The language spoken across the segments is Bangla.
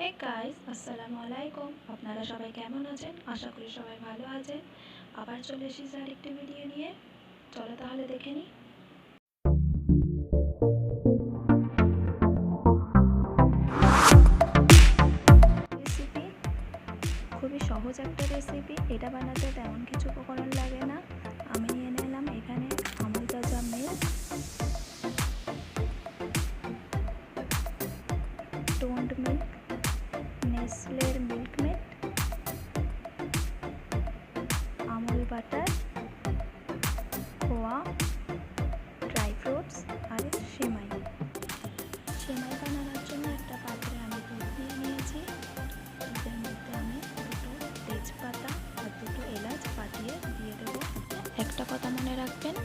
হে গাইস, আসসালামু আলাইকুম। আপনারা সবাই কেমন আছেন? আশা করি সবাই ভালো আছেন। আবার চলে এসেছি আরেকটি ভিডিও নিয়ে। চলো তাহলে দেখে নিই। রেসিপি খুবই সহজ একটা রেসিপি। এটা বানাতে তেমন কিছু উপকরণ লাগে না। আমি নিয়ে নিলাম এখানে Amul Taaza milk, toned milk, নেসলের মিল্কমেড, আমুল বাটার, খোয়া, ড্রাই ফ্রুটস আর সেমাই। সেমাই বানানোর জন্য একটা পাত্রে আমি দুধ নিয়ে নিয়েছি। দুধের মধ্যে আমি দুটো তেজপাতা আর দুটো এলাচ ফাটিয়ে দিয়ে দেবো। একটা কথা মনে রাখবেন,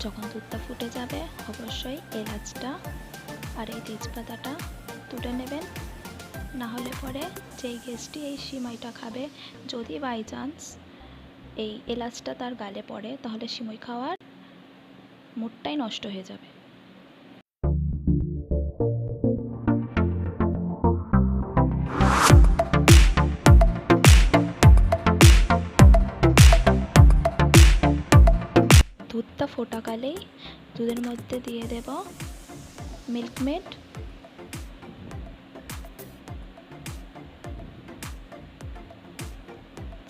যখন দুধটা ফুটে যাবে অবশ্যই এলাচটা আর এই তেজপাতাটা তুলে নেবেন, না হলে পরে যেই গেস্টটি এই সিমাইটা খাবে যদি বাই চান্স এই এলাচটা তার গালে পড়ে তাহলে সিমাই খাওয়ার মুডটাই নষ্ট হয়ে যাবে। দুধটা ফোটাকালেই দুধের মধ্যে দিয়ে দেব মিল্কমেড,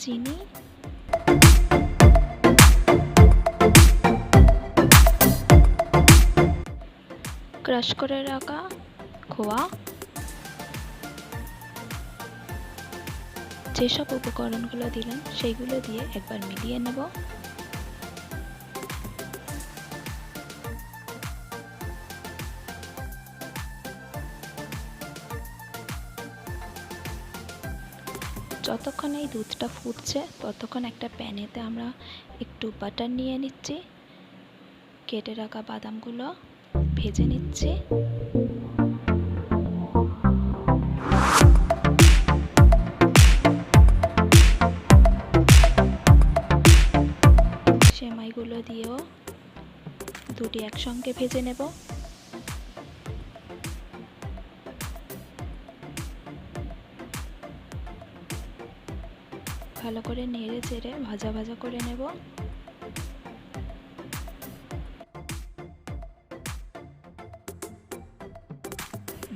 চিনি, ক্রাশ করে রাখা খোয়া। যেসব উপকরণগুলো দিলেন সেইগুলো দিয়ে একবার মিলিয়ে নেব। যতক্ষণ এই দুধটা ফুটছে ততক্ষণ একটা প্যানেতে আমরা একটু বাটার নিয়ে নিচ্ছি। কেটে রাখা বাদামগুলো ভেজে নিচ্ছি। সেমাইগুলো দিয়েও দুটি একসঙ্গে ভেজে নেব। ভালো করে নেড়ে চেড়ে ভাজা ভাজা করে নেব।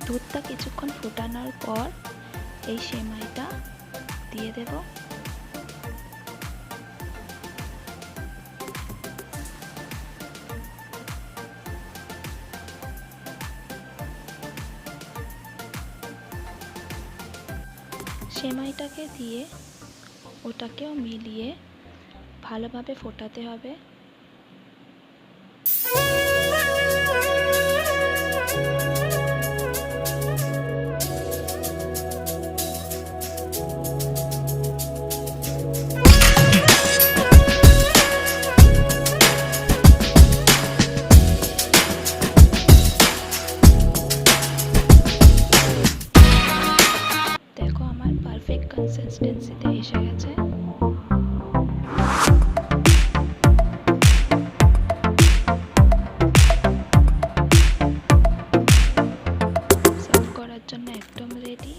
দুধটা কিছুক্ষণ ফোটানোর পর এই সেমাইটা দিয়ে দেব। সেমাইটাকে দিয়ে ওটাকেও মিলিয়ে ভালোভাবে ফোটাতে হবে। দেখো আমার পারফেক্ট কনসিস্টেন্সিতে এসে গেছে। সার্ভ করার জন্য একদম রেডি।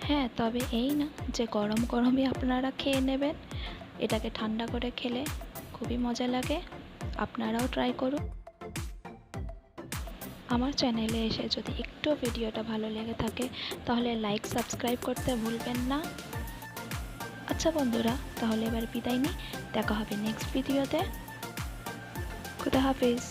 হ্যাঁ, তবে এই না যে গরম গরমই আপনারা খেয়ে নেবেন। এটাকে ঠান্ডা করে খেলে খুবই মজা লাগে। আপনারাও ট্রাই করুন। আমার চ্যানেলে এসে যদি একটু ভিডিওটা ভালো লেগে থাকে তাহলে লাইক সাবস্ক্রাইব করতে ভুলবেন না। আচ্ছা বন্ধুরা, তাহলে এবার বিদায় নিই। দেখা হবে নেক্সট ভিডিওতে। খুদা হাফিজ।